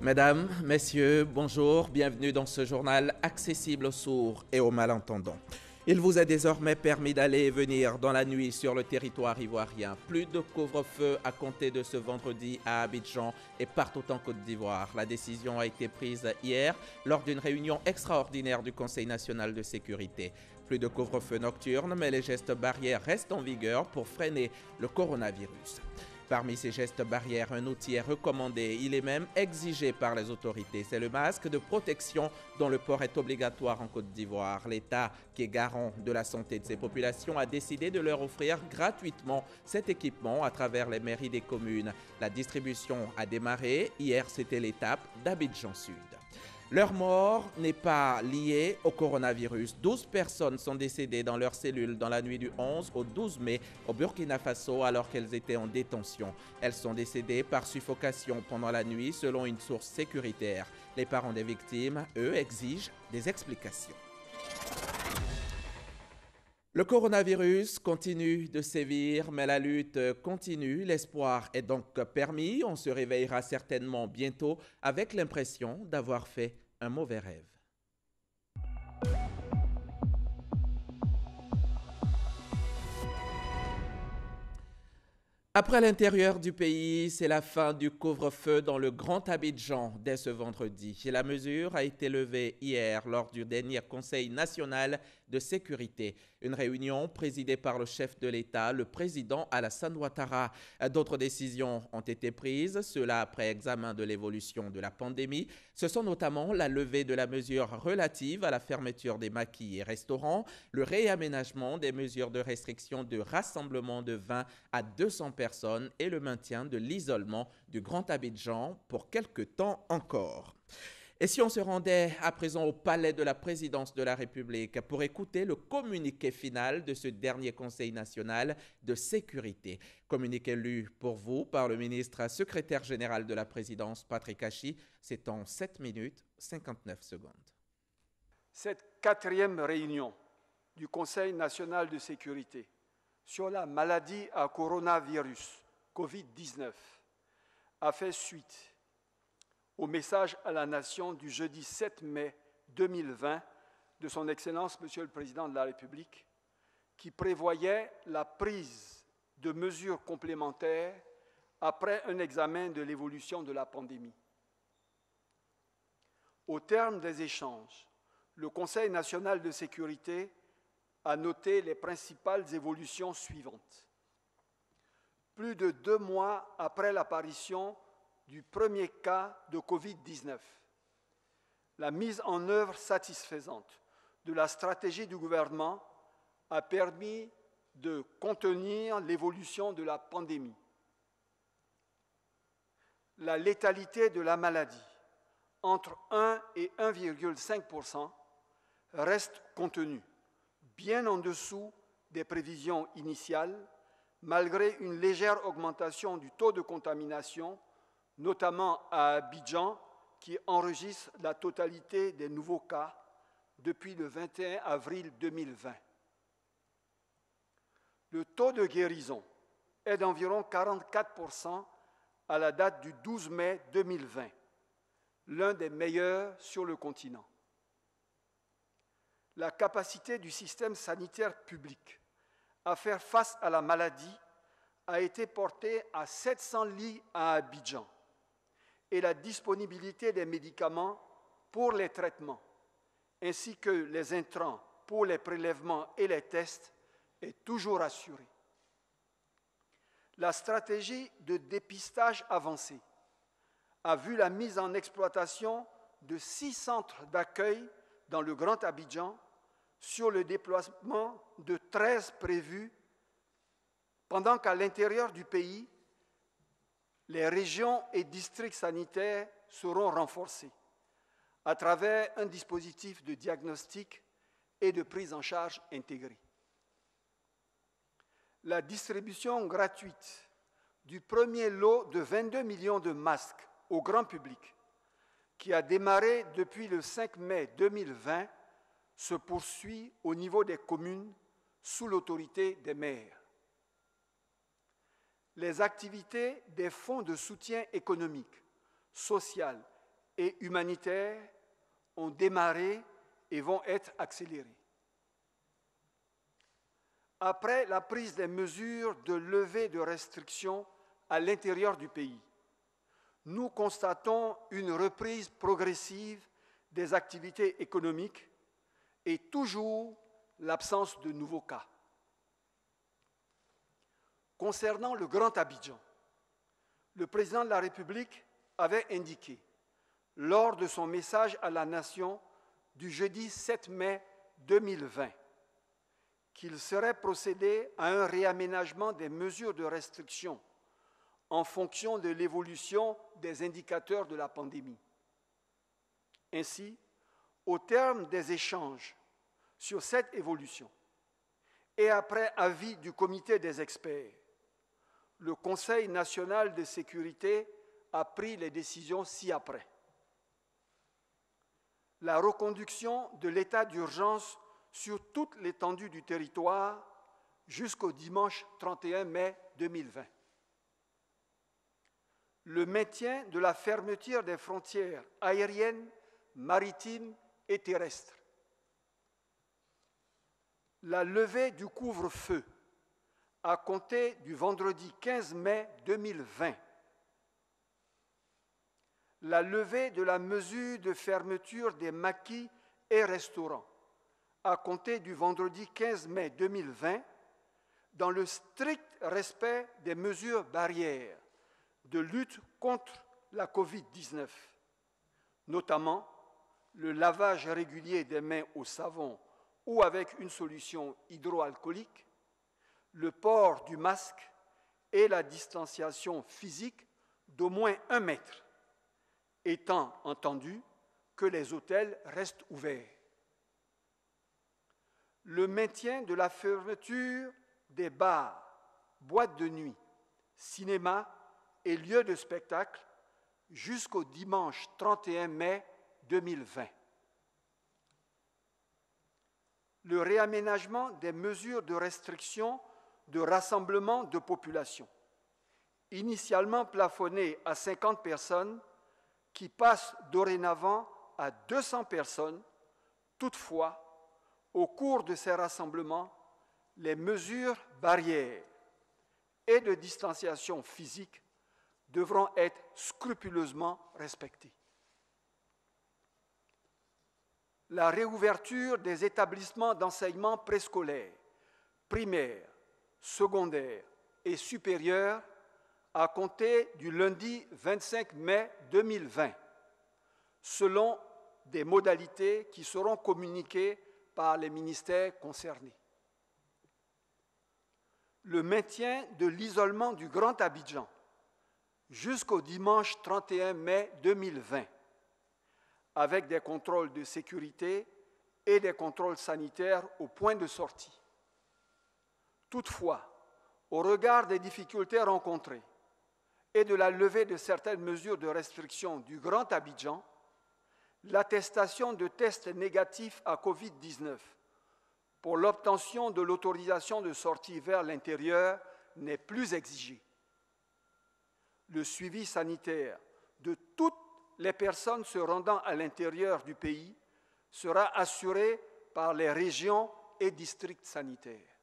Mesdames, Messieurs, bonjour, bienvenue dans ce journal accessible aux sourds et aux malentendants. Il vous est désormais permis d'aller et venir dans la nuit sur le territoire ivoirien. Plus de couvre-feu à compter de ce vendredi à Abidjan et partout en Côte d'Ivoire. La décision a été prise hier lors d'une réunion extraordinaire du Conseil national de sécurité. Plus de couvre-feu nocturne, mais les gestes barrières restent en vigueur pour freiner le coronavirus. Parmi ces gestes barrières, un outil est recommandé, il est même exigé par les autorités. C'est le masque de protection dont le port est obligatoire en Côte d'Ivoire. L'État, qui est garant de la santé de ces populations, a décidé de leur offrir gratuitement cet équipement à travers les mairies des communes. La distribution a démarré. Hier, c'était l'étape d'Abidjan Sud. Leur mort n'est pas liée au coronavirus. 12 personnes sont décédées dans leur cellule dans la nuit du 11 au 12 mai au Burkina Faso alors qu'elles étaient en détention. Elles sont décédées par suffocation pendant la nuit selon une source sécuritaire. Les parents des victimes, eux, exigent des explications. Le coronavirus continue de sévir, mais la lutte continue. L'espoir est donc permis. On se réveillera certainement bientôt avec l'impression d'avoir fait un mauvais rêve. Après l'intérieur du pays, c'est la fin du couvre-feu dans le Grand Abidjan dès ce vendredi. Et la mesure a été levée hier lors du dernier Conseil national de sécurité. Une réunion présidée par le chef de l'État, le président Alassane Ouattara. D'autres décisions ont été prises, cela après examen de l'évolution de la pandémie. Ce sont notamment la levée de la mesure relative à la fermeture des maquis et restaurants, le réaménagement des mesures de restriction de rassemblement de 20 à 200 personnes et le maintien de l'isolement du Grand Abidjan pour quelque temps encore. Et si on se rendait à présent au palais de la présidence de la République pour écouter le communiqué final de ce dernier Conseil national de sécurité. Communiqué lu pour vous par le ministre secrétaire général de la présidence, Patrick Achi, c'est en 7 minutes 59 secondes. Cette quatrième réunion du Conseil national de sécurité sur la maladie à coronavirus, Covid-19, a fait suite au message à la nation du jeudi 7 mai 2020 de son Excellence, Monsieur le Président de la République, qui prévoyait la prise de mesures complémentaires après un examen de l'évolution de la pandémie. Au terme des échanges, le Conseil national de sécurité a noté les principales évolutions suivantes. Plus de 2 mois après l'apparition du premier cas de Covid-19, la mise en œuvre satisfaisante de la stratégie du gouvernement a permis de contenir l'évolution de la pandémie. La létalité de la maladie, entre 1 et 1,5%, reste contenue, bien en dessous des prévisions initiales, malgré une légère augmentation du taux de contamination, notamment à Abidjan, qui enregistre la totalité des nouveaux cas depuis le 21 avril 2020. Le taux de guérison est d'environ 44% à la date du 12 mai 2020, l'un des meilleurs sur le continent. La capacité du système sanitaire public à faire face à la maladie a été portée à 700 lits à Abidjan et la disponibilité des médicaments pour les traitements ainsi que les intrants pour les prélèvements et les tests est toujours assurée. La stratégie de dépistage avancé a vu la mise en exploitation de 6 centres d'accueil dans le Grand Abidjan sur le déploiement de 13 prévus, pendant qu'à l'intérieur du pays, les régions et districts sanitaires seront renforcés à travers un dispositif de diagnostic et de prise en charge intégrée. La distribution gratuite du premier lot de 22 millions de masques au grand public, qui a démarré depuis le 5 mai 2020, se poursuit au niveau des communes sous l'autorité des maires. Les activités des fonds de soutien économique, social et humanitaires ont démarré et vont être accélérés. Après la prise des mesures de levée de restrictions à l'intérieur du pays, nous constatons une reprise progressive des activités économiques et toujours l'absence de nouveaux cas. Concernant le Grand Abidjan, le président de la République avait indiqué, lors de son message à la nation du jeudi 7 mai 2020, qu'il serait procédé à un réaménagement des mesures de restriction en fonction de l'évolution des indicateurs de la pandémie. Ainsi, au terme des échanges sur cette évolution et après avis du comité des experts, le Conseil national de sécurité a pris les décisions ci-après. La reconduction de l'état d'urgence sur toute l'étendue du territoire jusqu'au dimanche 31 mai 2020. Le maintien de la fermeture des frontières aériennes, maritimes et terrestres. La levée du couvre-feu à compter du vendredi 15 mai 2020. La levée de la mesure de fermeture des maquis et restaurants à compter du vendredi 15 mai 2020 dans le strict respect des mesures barrières de lutte contre la COVID-19, notamment le lavage régulier des mains au savon ou avec une solution hydroalcoolique, le port du masque et la distanciation physique d'au moins 1 mètre, étant entendu que les hôtels restent ouverts. Le maintien de la fermeture des bars, boîtes de nuit, cinémas et lieux de spectacle jusqu'au dimanche 31 mai 2020. Le réaménagement des mesures de restriction de rassemblement de population, initialement plafonnées à 50 personnes, qui passent dorénavant à 200 personnes. Toutefois, au cours de ces rassemblements, les mesures barrières et de distanciation physique devront être scrupuleusement respectées. La réouverture des établissements d'enseignement préscolaire, primaire, secondaire et supérieur à compter du lundi 25 mai 2020, selon des modalités qui seront communiquées par les ministères concernés. Le maintien de l'isolement du Grand Abidjan jusqu'au dimanche 31 mai 2020, avec des contrôles de sécurité et des contrôles sanitaires au point de sortie. Toutefois, au regard des difficultés rencontrées et de la levée de certaines mesures de restriction du Grand Abidjan, l'attestation de tests négatifs à COVID-19 pour l'obtention de l'autorisation de sortie vers l'intérieur n'est plus exigée. Le suivi sanitaire de toutes les personnes se rendant à l'intérieur du pays sera assuré par les régions et districts sanitaires.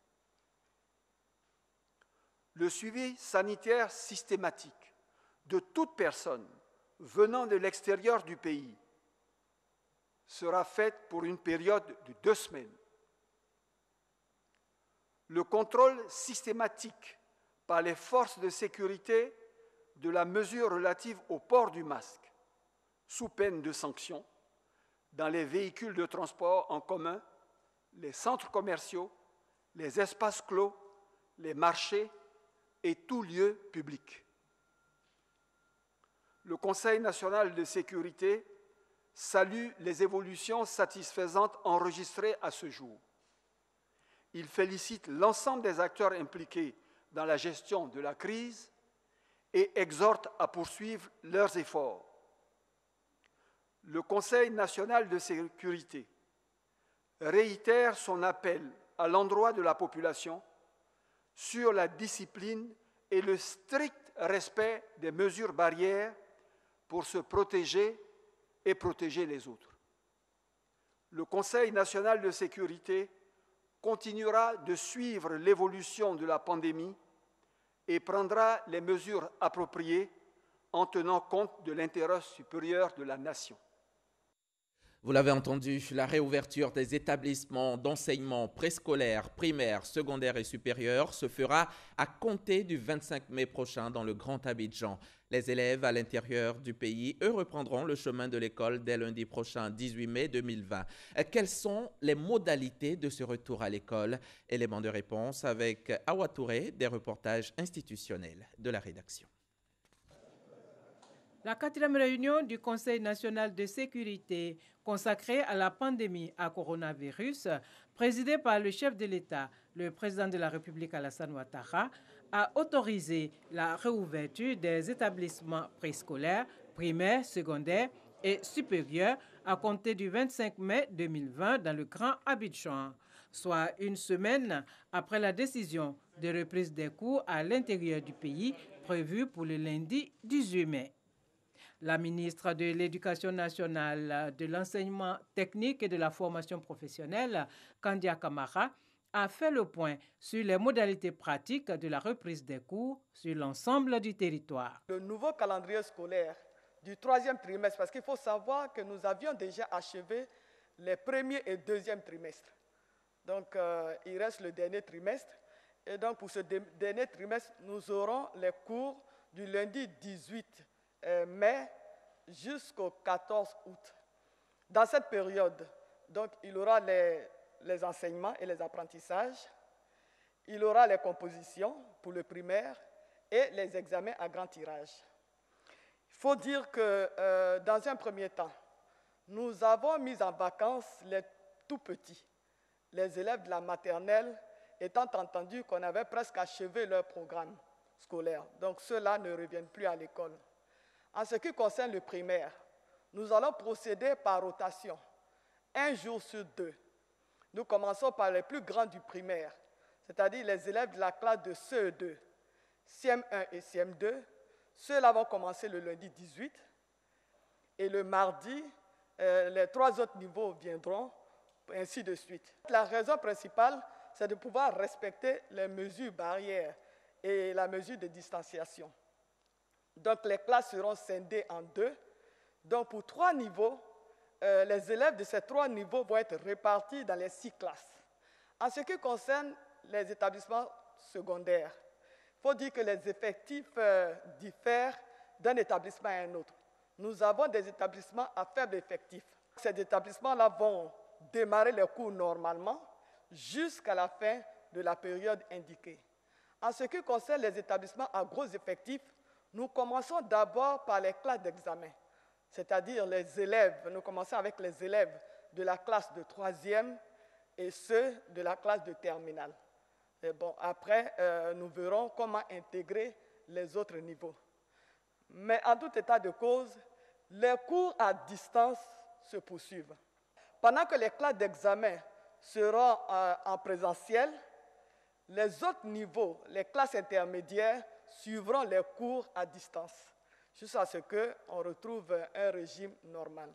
Le suivi sanitaire systématique de toute personne venant de l'extérieur du pays sera fait pour une période de 2 semaines. Le contrôle systématique par les forces de sécurité de la mesure relative au port du masque, sous peine de sanction, dans les véhicules de transport en commun, les centres commerciaux, les espaces clos, les marchés et tout lieu public. Le Conseil national de sécurité salue les évolutions satisfaisantes enregistrées à ce jour. Il félicite l'ensemble des acteurs impliqués dans la gestion de la crise et exhorte à poursuivre leurs efforts. Le Conseil national de sécurité réitère son appel à l'endroit de la population sur la discipline et le strict respect des mesures barrières pour se protéger et protéger les autres. Le Conseil national de sécurité continuera de suivre l'évolution de la pandémie et prendra les mesures appropriées en tenant compte de l'intérêt supérieur de la nation. Vous l'avez entendu, la réouverture des établissements d'enseignement préscolaire, primaire, secondaire et supérieur se fera à compter du 25 mai prochain dans le Grand Abidjan. Les élèves à l'intérieur du pays, eux, reprendront le chemin de l'école dès lundi prochain, 18 mai 2020. Quelles sont les modalités de ce retour à l'école? Élément de réponse avec Awa Touré, des reportages institutionnels de la rédaction. La 4e réunion du Conseil national de sécurité consacrée à la pandémie à coronavirus, présidée par le chef de l'État, le président de la République Alassane Ouattara, a autorisé la réouverture des établissements préscolaires, primaires, secondaires et supérieurs à compter du 25 mai 2020 dans le Grand Abidjan, soit une semaine après la décision de reprise des cours à l'intérieur du pays prévue pour le lundi 18 mai. La ministre de l'Éducation nationale, de l'enseignement technique et de la formation professionnelle, Kandia Kamara, a fait le point sur les modalités pratiques de la reprise des cours sur l'ensemble du territoire. Le nouveau calendrier scolaire du 3e trimestre, parce qu'il faut savoir que nous avions déjà achevé les premiers et 2e trimestres. Donc, il reste le dernier trimestre. Et donc, pour ce dernier trimestre, nous aurons les cours du lundi 18 mai jusqu'au 14 août. Dans cette période, donc, il y aura les enseignements et les apprentissages, il y aura les compositions pour le primaire et les examens à grand tirage. Il faut dire que dans un premier temps, nous avons mis en vacances les tout petits, les élèves de la maternelle, étant entendu qu'on avait presque achevé leur programme scolaire. Donc ceux-là ne reviennent plus à l'école. En ce qui concerne le primaire, nous allons procéder par rotation, un jour sur 2. Nous commençons par les plus grands du primaire, c'est-à-dire les élèves de la classe de CE2, CM1 et CM2. Ceux-là vont commencer le lundi 18 et le mardi, les 3 autres niveaux viendront, ainsi de suite. La raison principale, c'est de pouvoir respecter les mesures barrières et la mesure de distanciation. Donc les classes seront scindées en 2. Donc pour 3 niveaux, les élèves de ces 3 niveaux vont être répartis dans les 6 classes. En ce qui concerne les établissements secondaires, il faut dire que les effectifs diffèrent d'un établissement à un autre. Nous avons des établissements à faible effectif. Ces établissements-là vont démarrer les cours normalement jusqu'à la fin de la période indiquée. En ce qui concerne les établissements à gros effectifs, nous commençons d'abord par les classes d'examen, c'est-à-dire les élèves. Nous commençons avec les élèves de la classe de 3e et ceux de la classe de terminale. Et bon, après, nous verrons comment intégrer les autres niveaux. Mais en tout état de cause, les cours à distance se poursuivent. Pendant que les classes d'examen seront en présentiel, les autres niveaux, les classes intermédiaires, suivront les cours à distance, jusqu'à ce qu'on retrouve un régime normal.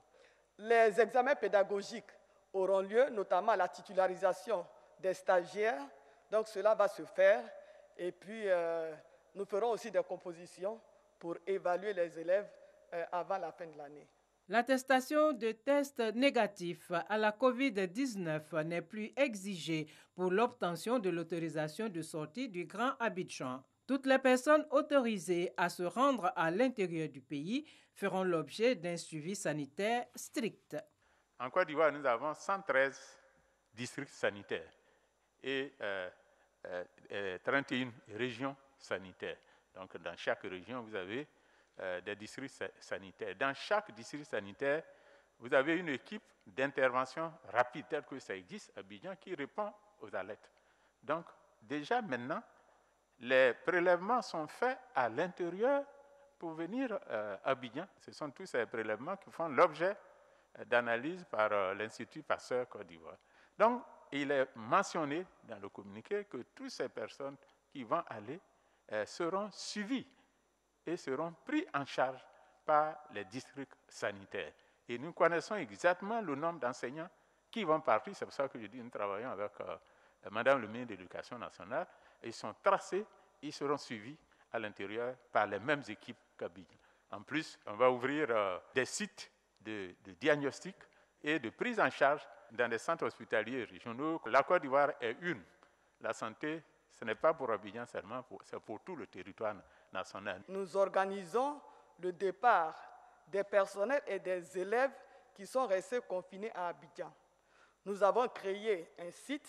Les examens pédagogiques auront lieu, notamment la titularisation des stagiaires, donc cela va se faire, et puis nous ferons aussi des compositions pour évaluer les élèves avant la fin de l'année. L'attestation de test négatif à la COVID-19 n'est plus exigée pour l'obtention de l'autorisation de sortie du Grand Abidjan. Toutes les personnes autorisées à se rendre à l'intérieur du pays feront l'objet d'un suivi sanitaire strict. En Côte d'Ivoire, nous avons 113 districts sanitaires et 31 régions sanitaires. Donc, dans chaque région, vous avez des districts sanitaires. Dans chaque district sanitaire, vous avez une équipe d'intervention rapide, telle que ça existe à Abidjan, qui répond aux alertes. Donc, déjà maintenant, les prélèvements sont faits à l'intérieur pour venir à Abidjan. Ce sont tous ces prélèvements qui font l'objet d'analyse par l'Institut Pasteur Côte d'Ivoire. Donc, il est mentionné dans le communiqué que toutes ces personnes qui vont aller seront suivies et seront pris en charge par les districts sanitaires. Et nous connaissons exactement le nombre d'enseignants qui vont partir. C'est pour ça que je dis que nous travaillons avec Madame le ministre de l'Éducation nationale. Ils sont tracés, ils seront suivis à l'intérieur par les mêmes équipes qu'Abidjan. En plus, on va ouvrir des sites de diagnostic et de prise en charge dans des centres hospitaliers régionaux. La Côte d'Ivoire est une. La santé, ce n'est pas pour Abidjan seulement, c'est pour tout le territoire national. Nous organisons le départ des personnels et des élèves qui sont restés confinés à Abidjan. Nous avons créé un site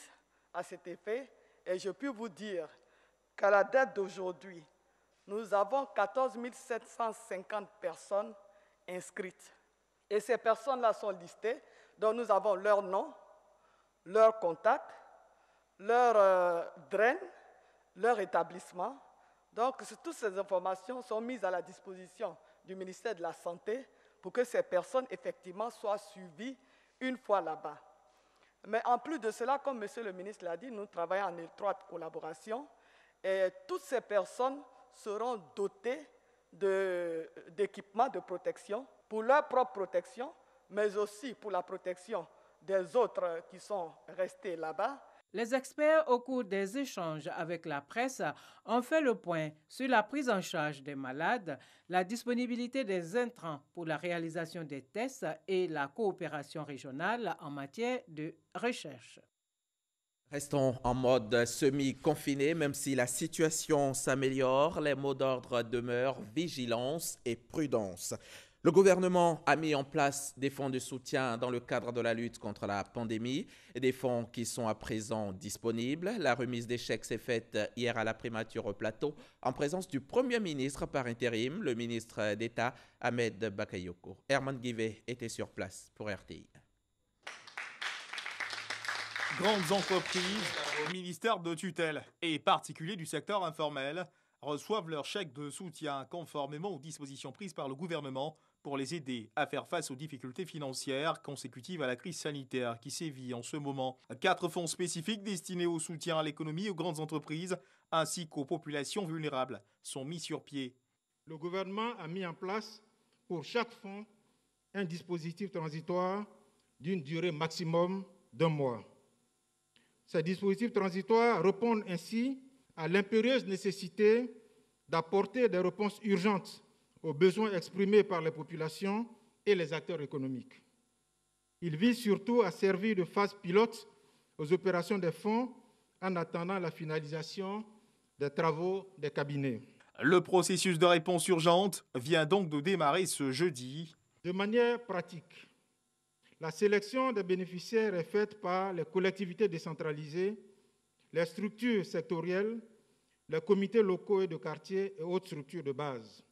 à cet effet et je peux vous dire qu'à la date d'aujourd'hui, nous avons 14 750 personnes inscrites. Et ces personnes-là sont listées, donc nous avons leur nom, leur contact, leur drain, leur établissement. Donc, toutes ces informations sont mises à la disposition du ministère de la Santé pour que ces personnes, effectivement, soient suivies une fois là-bas. Mais en plus de cela, comme monsieur le ministre l'a dit, nous travaillons en étroite collaboration et toutes ces personnes seront dotées d'équipements de protection pour leur propre protection, mais aussi pour la protection des autres qui sont restés là-bas. Les experts, au cours des échanges avec la presse, ont fait le point sur la prise en charge des malades, la disponibilité des intrants pour la réalisation des tests et la coopération régionale en matière de recherche. Restons en mode semi-confiné, même si la situation s'améliore, les mots d'ordre demeurent vigilance et prudence. Le gouvernement a mis en place des fonds de soutien dans le cadre de la lutte contre la pandémie, des fonds qui sont à présent disponibles. La remise des chèques s'est faite hier à la primature au plateau en présence du Premier ministre par intérim, le ministre d'État Ahmed Bakayoko. Herman Guivet était sur place pour RTI. Grandes entreprises, ministères de tutelle et particuliers du secteur informel reçoivent leur chèque de soutien conformément aux dispositions prises par le gouvernement pour les aider à faire face aux difficultés financières consécutives à la crise sanitaire qui sévit en ce moment. 4 fonds spécifiques destinés au soutien à l'économie et aux grandes entreprises ainsi qu'aux populations vulnérables sont mis sur pied. Le gouvernement a mis en place pour chaque fonds un dispositif transitoire d'une durée maximum d'1 mois. Ces dispositifs transitoires répondent ainsi à l'impérieuse nécessité d'apporter des réponses urgentes aux besoins exprimés par les populations et les acteurs économiques. Ils visent surtout à servir de phase pilote aux opérations des fonds en attendant la finalisation des travaux des cabinets. Le processus de réponse urgente vient donc de démarrer ce jeudi. De manière pratique, la sélection des bénéficiaires est faite par les collectivités décentralisées, les structures sectorielles, les comités locaux et de quartier et autres structures de base.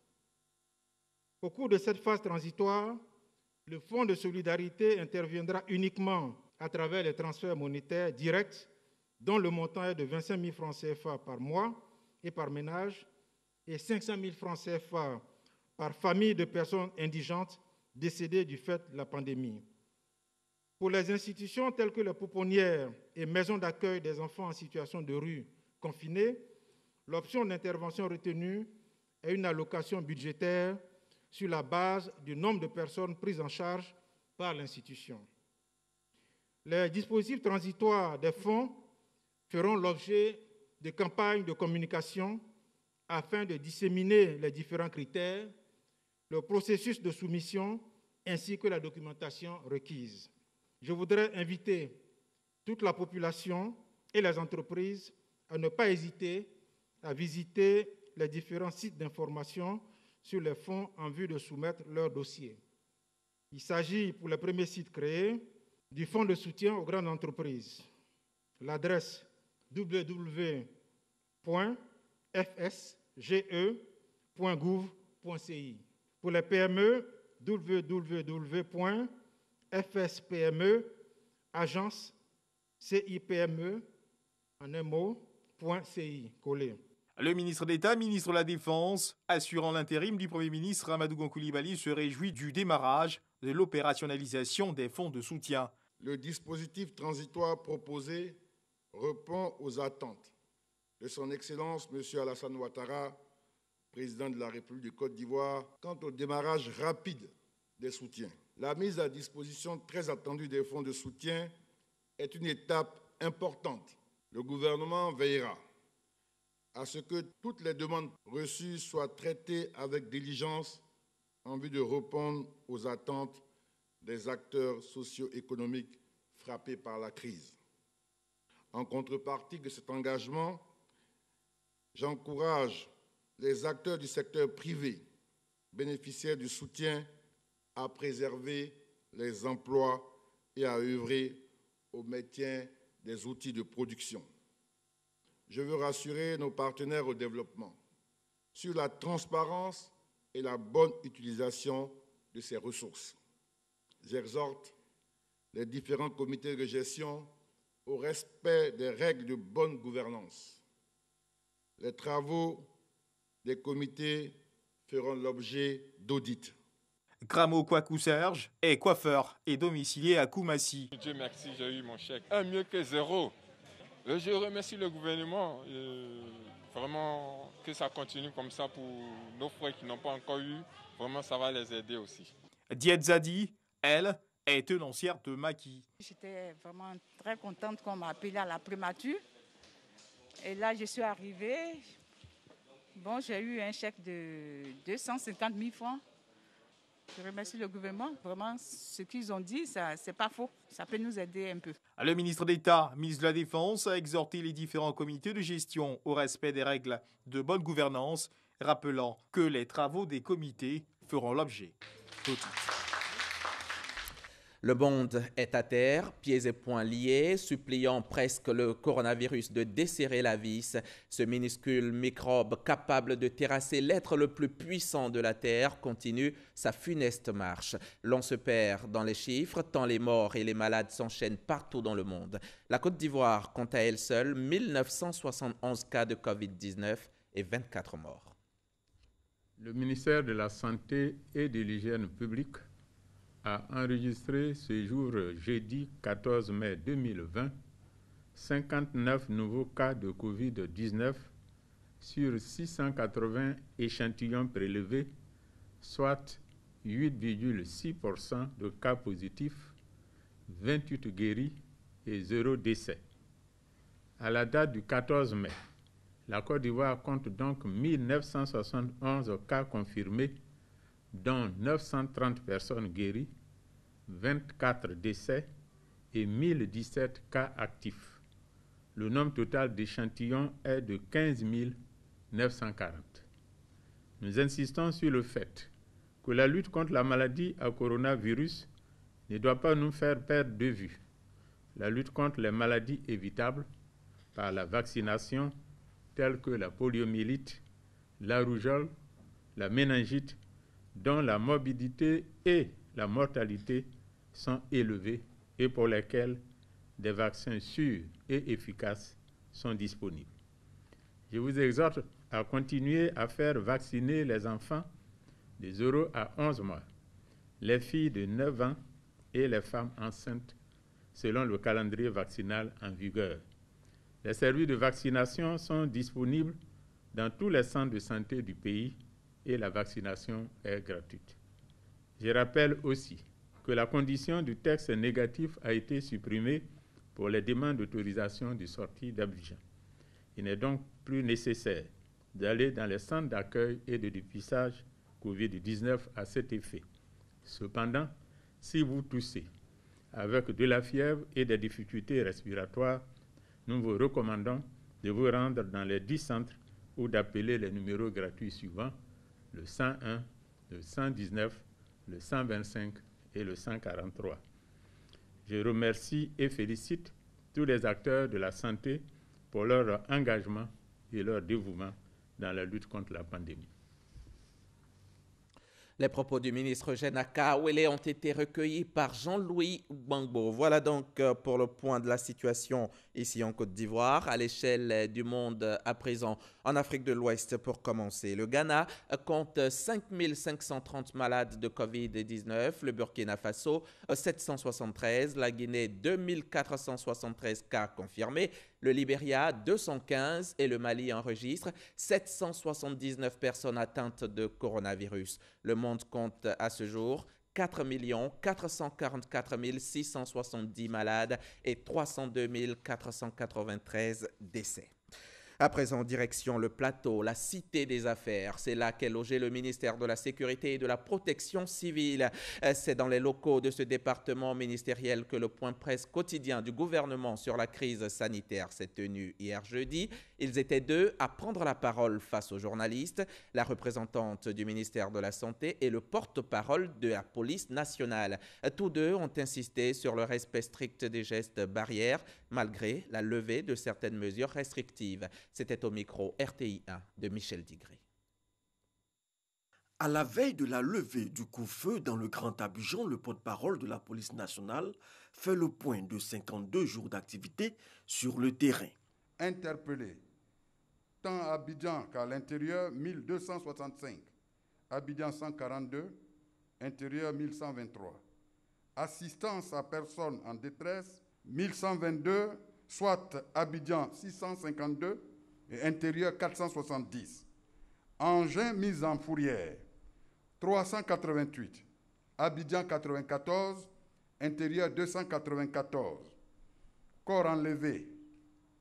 Au cours de cette phase transitoire, le Fonds de solidarité interviendra uniquement à travers les transferts monétaires directs dont le montant est de 25 000 francs CFA par mois et par ménage et 500 000 francs CFA par famille de personnes indigentes décédées du fait de la pandémie. Pour les institutions telles que les pouponnières et maisons d'accueil des enfants en situation de rue confinés, l'option d'intervention retenue est une allocation budgétaire sur la base du nombre de personnes prises en charge par l'institution. Les dispositifs transitoires des fonds feront l'objet de campagnes de communication afin de disséminer les différents critères, le processus de soumission ainsi que la documentation requise. Je voudrais inviter toute la population et les entreprises à ne pas hésiter à visiter les différents sites d'information sur les fonds en vue de soumettre leur dossier. Il s'agit, pour le premier site créé, du Fonds de soutien aux grandes entreprises. L'adresse www.fsge.gouv.ci. Pour les PME, www.fspme, agence CIPME, en un mot, .ci, collé. Le ministre d'État, ministre de la Défense, assurant l'intérim du Premier ministre Amadou Gon Coulibaly, se réjouit du démarrage de l'opérationnalisation des fonds de soutien. Le dispositif transitoire proposé répond aux attentes de son Excellence M. Alassane Ouattara, président de la République de Côte d'Ivoire, quant au démarrage rapide des soutiens. la mise à disposition très attendue des fonds de soutien est une étape importante. Le gouvernement veillera à ce que toutes les demandes reçues soient traitées avec diligence en vue de répondre aux attentes des acteurs socio-économiques frappés par la crise. En contrepartie de cet engagement, j'encourage les acteurs du secteur privé bénéficiaires du soutien à préserver les emplois et à œuvrer au maintien des outils de production. Je veux rassurer nos partenaires au développement sur la transparence et la bonne utilisation de ces ressources. J'exhorte les différents comités de gestion au respect des règles de bonne gouvernance. Les travaux des comités feront l'objet d'audits. Gramo Kwaku Serge est coiffeur et domicilié à Koumassi. Dieu merci, j'ai eu mon chèque. Un mieux que zéro. Je remercie le gouvernement. Vraiment que ça continue comme ça pour nos frères qui n'ont pas encore eu. Vraiment, ça va les aider aussi. Diet Zadi, elle, est tenancière de maquis. J'étais vraiment très contente qu'on m'a appelée à la primature. Et là, je suis arrivée. Bon, j'ai eu un chèque de 250 000 francs. Je remercie le gouvernement. Vraiment, ce qu'ils ont dit, c'est pas faux. Ça peut nous aider un peu. Le ministre d'État, ministre de la Défense, a exhorté les différents comités de gestion au respect des règles de bonne gouvernance, rappelant que les travaux des comités feront l'objet d'audits. Le monde est à terre, pieds et poings liés, suppliant presque le coronavirus de desserrer la vis. Ce minuscule microbe capable de terrasser l'être le plus puissant de la Terre continue sa funeste marche. L'on se perd dans les chiffres, tant les morts et les malades s'enchaînent partout dans le monde. La Côte d'Ivoire compte à elle seule 1971 cas de Covid-19 et 24 morts. Le ministère de la Santé et de l'Hygiène publique a enregistré ce jour jeudi 14 mai 2020 59 nouveaux cas de Covid-19 sur 680 échantillons prélevés, soit 8,6% de cas positifs, 28 guéris et 0 décès. À la date du 14 mai, la Côte d'Ivoire compte donc 1971 cas confirmés, dont 930 personnes guéries, 24 décès et 1017 cas actifs. Le nombre total d'échantillons est de 15 940. Nous insistons sur le fait que la lutte contre la maladie à coronavirus ne doit pas nous faire perdre de vue la lutte contre les maladies évitables par la vaccination telles que la poliomyélite, la rougeole, la méningite, dont la morbidité et la mortalité sont élevées et pour lesquelles des vaccins sûrs et efficaces sont disponibles. Je vous exhorte à continuer à faire vacciner les enfants de 0 à 11 mois, les filles de 9 ans et les femmes enceintes selon le calendrier vaccinal en vigueur. Les services de vaccination sont disponibles dans tous les centres de santé du pays et la vaccination est gratuite. Je rappelle aussi que la condition du texte négatif a été supprimée pour les demandes d'autorisation de sortie d'Abidjan. Il n'est donc plus nécessaire d'aller dans les centres d'accueil et de dépistage COVID-19 à cet effet. Cependant, si vous toussez avec de la fièvre et des difficultés respiratoires, nous vous recommandons de vous rendre dans les 10 centres ou d'appeler les numéros gratuits suivants, le 101, le 119, le 125 et le 143. Je remercie et félicite tous les acteurs de la santé pour leur engagement et leur dévouement dans la lutte contre la pandémie. Les propos du ministre Genaka Wele ont été recueillis par Jean-Louis Gbangbo. Voilà donc pour le point de la situation ici en Côte d'Ivoire, à l'échelle du monde à présent. En Afrique de l'Ouest, pour commencer, le Ghana compte 5 530 malades de Covid-19, le Burkina Faso 773, la Guinée 2 473 cas confirmés, le Libéria 215 et le Mali enregistre 779 personnes atteintes de coronavirus. Le monde compte à ce jour 4 444 670 malades et 302 493 décès. À présent, direction le plateau, la cité des affaires. C'est là qu'est logé le ministère de la Sécurité et de la Protection civile. C'est dans les locaux de ce département ministériel que le point presse quotidien du gouvernement sur la crise sanitaire s'est tenu hier jeudi. Ils étaient deux à prendre la parole face aux journalistes, la représentante du ministère de la Santé et le porte-parole de la police nationale. Tous deux ont insisté sur le respect strict des gestes barrières, malgré la levée de certaines mesures restrictives. C'était au micro RTI 1 de Michel Digré. À la veille de la levée du couvre-feu dans le Grand Abidjan, le porte-parole de la police nationale fait le point de 52 jours d'activité sur le terrain. Interpellés, tant à Abidjan qu'à l'intérieur, 1265. Abidjan 142, intérieur 1123. Assistance à personnes en détresse, 1122, soit Abidjan 652 et intérieur 470. Engins mis en fourrière, 388. Abidjan 94, intérieur 294. Corps enlevés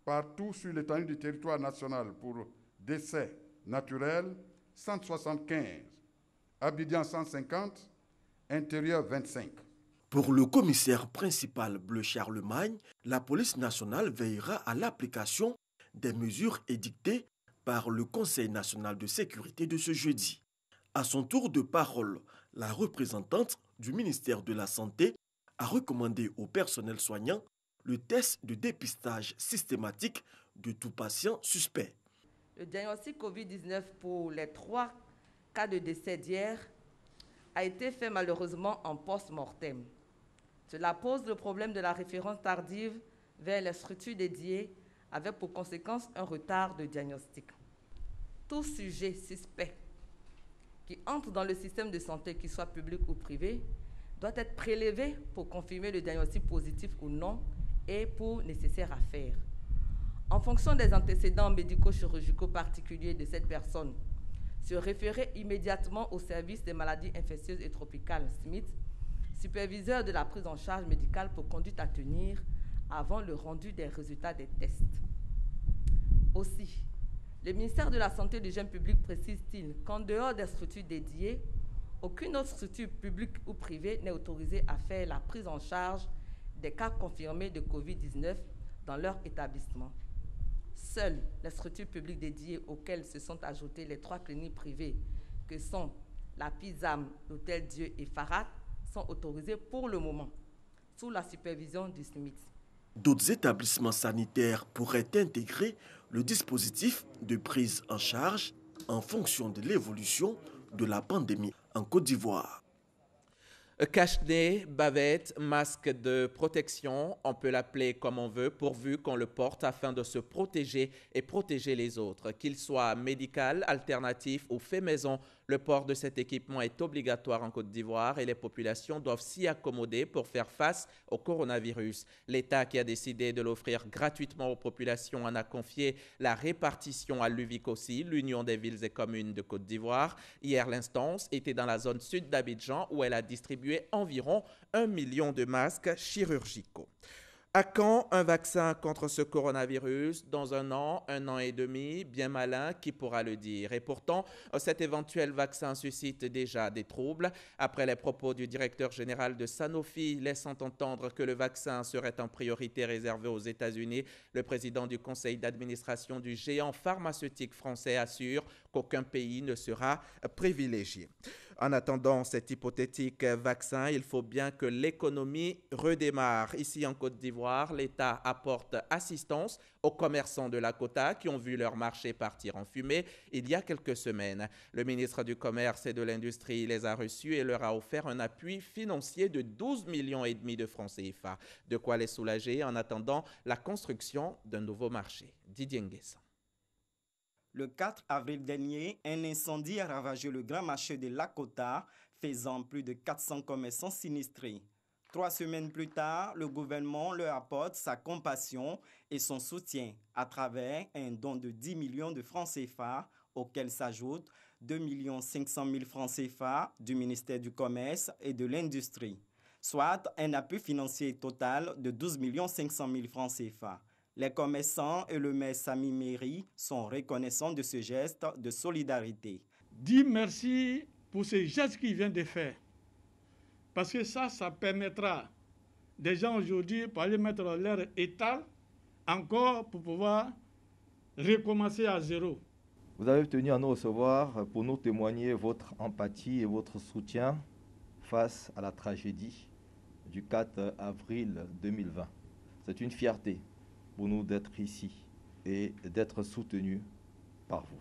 partout sur l'étendue du territoire national pour décès naturels, 175. Abidjan 150, intérieur 25. Pour le commissaire principal Bleu Charlemagne, la police nationale veillera à l'application des mesures édictées par le Conseil national de sécurité de ce jeudi. À son tour de parole, la représentante du ministère de la Santé a recommandé au personnel soignant le test de dépistage systématique de tout patient suspect. Le diagnostic Covid-19 pour les 3 cas de décès d'hier a été fait malheureusement en post-mortem. Cela pose le problème de la référence tardive vers les structures dédiées avec pour conséquence un retard de diagnostic. Tout sujet suspect qui entre dans le système de santé, qu'il soit public ou privé, doit être prélevé pour confirmer le diagnostic positif ou non et pour nécessaire à faire. En fonction des antécédents médico-chirurgicaux particuliers de cette personne, se référer immédiatement au service des maladies infectieuses et tropicales SMIT, superviseur de la prise en charge médicale pour conduite à tenir avant le rendu des résultats des tests. Aussi, le ministère de la Santé et du Jeune Public précise-t-il qu'en dehors des structures dédiées, aucune autre structure publique ou privée n'est autorisée à faire la prise en charge des cas confirmés de Covid-19 dans leur établissement. Seules les structures publiques dédiées auxquelles se sont ajoutées les 3 cliniques privées que sont la PISAM, l'Hôtel Dieu et Farad sont autorisées pour le moment, sous la supervision du SMIT. D'autres établissements sanitaires pourraient intégrer le dispositif de prise en charge en fonction de l'évolution de la pandémie en Côte d'Ivoire. Cache-nez, bavette, masque de protection, on peut l'appeler comme on veut, pourvu qu'on le porte afin de se protéger et protéger les autres. Qu'il soit médical, alternatif ou fait maison, le port de cet équipement est obligatoire en Côte d'Ivoire et les populations doivent s'y accommoder pour faire face au coronavirus. L'État qui a décidé de l'offrir gratuitement aux populations en a confié la répartition à l'UVICOSI, l'Union des villes et communes de Côte d'Ivoire. Hier, l'instance était dans la zone sud d'Abidjan où elle a distribué environ 1 million de masques chirurgicaux. À quand un vaccin contre ce coronavirus? Dans un an et demi, bien malin, qui pourra le dire? Et pourtant, cet éventuel vaccin suscite déjà des troubles. Après les propos du directeur général de Sanofi laissant entendre que le vaccin serait en priorité réservé aux États-Unis, le président du conseil d'administration du géant pharmaceutique français assure qu'aucun pays ne sera privilégié. En attendant cet hypothétique vaccin, il faut bien que l'économie redémarre. Ici en Côte d'Ivoire, l'État apporte assistance aux commerçants de la Cota qui ont vu leur marché partir en fumée il y a quelques semaines. Le ministre du Commerce et de l'Industrie les a reçus et leur a offert un appui financier de 12,5 millions de francs CFA. De quoi les soulager en attendant la construction d'un nouveau marché. Didier Nguessan. Le 4 avril dernier, un incendie a ravagé le grand marché de Lakota, faisant plus de 400 commerçants sinistrés. 3 semaines plus tard, le gouvernement leur apporte sa compassion et son soutien à travers un don de 10 millions de francs CFA, auquel s'ajoutent 2 500 000 francs CFA du ministère du Commerce et de l'Industrie, soit un appui financier total de 12 500 000 francs CFA. Les commerçants et le maire Sami Méry sont reconnaissants de ce geste de solidarité. Dis merci pour ce geste qu'il vient de faire. Parce que ça permettra des gens aujourd'hui pour aller mettre leur étal encore pour pouvoir recommencer à zéro. Vous avez tenu à nous recevoir pour nous témoigner votre empathie et votre soutien face à la tragédie du 4 avril 2020. C'est une fierté pour nous d'être ici et d'être soutenus par vous.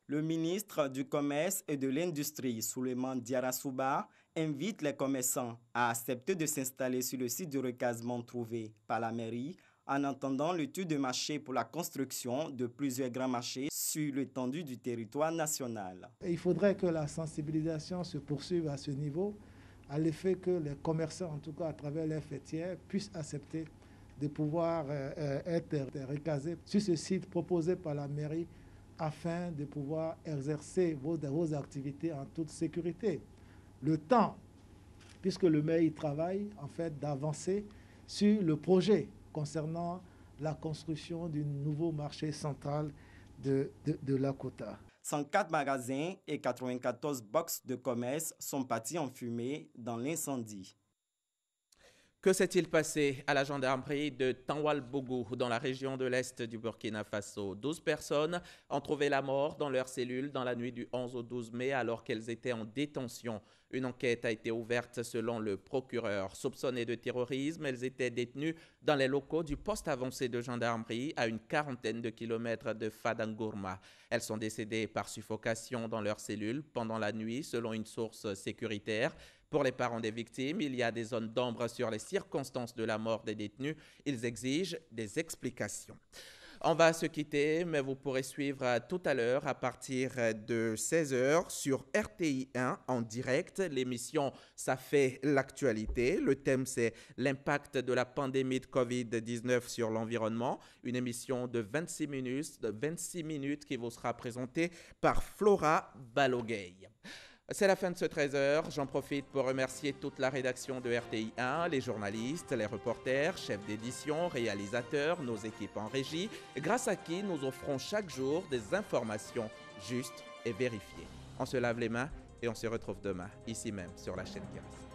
Le ministre du Commerce et de l'Industrie, Souleymane Diarra-Souba, invite les commerçants à accepter de s'installer sur le site de recasement trouvé par la mairie en attendant l'étude de marché pour la construction de plusieurs grands marchés sur l'étendue du territoire national. Il faudrait que la sensibilisation se poursuive à ce niveau, à l'effet que les commerçants, en tout cas à travers les fêtières, puissent accepter de pouvoir être recasés sur ce site proposé par la mairie afin de pouvoir exercer vos activités en toute sécurité. Le temps, puisque le maire y travaille, en fait, d'avancer sur le projet concernant la construction d'un nouveau marché central de Lakota. 104 magasins et 94 boxes de commerce sont partis en fumée dans l'incendie. Que s'est-il passé à la gendarmerie de Tanwal-Bougou, dans la région de l'Est du Burkina Faso? 12 personnes ont trouvé la mort dans leur cellule dans la nuit du 11 au 12 mai alors qu'elles étaient en détention. Une enquête a été ouverte selon le procureur. Soupçonnées de terrorisme, elles étaient détenues dans les locaux du poste avancé de gendarmerie à une quarantaine de kilomètres de Fadangourma. Elles sont décédées par suffocation dans leur cellule pendant la nuit selon une source sécuritaire. Pour les parents des victimes, il y a des zones d'ombre sur les circonstances de la mort des détenus. Ils exigent des explications. On va se quitter, mais vous pourrez suivre tout à l'heure à partir de 16h sur RTI 1 en direct. L'émission « Ça fait l'actualité ». Le thème, c'est l'impact de la pandémie de Covid-19 sur l'environnement. Une émission de 26 minutes qui vous sera présentée par Flora Balogueil. C'est la fin de ce 13h. J'en profite pour remercier toute la rédaction de RTI 1, les journalistes, les reporters, chefs d'édition, réalisateurs, nos équipes en régie, grâce à qui nous offrons chaque jour des informations justes et vérifiées. On se lave les mains et on se retrouve demain, ici même, sur la chaîne Kiras.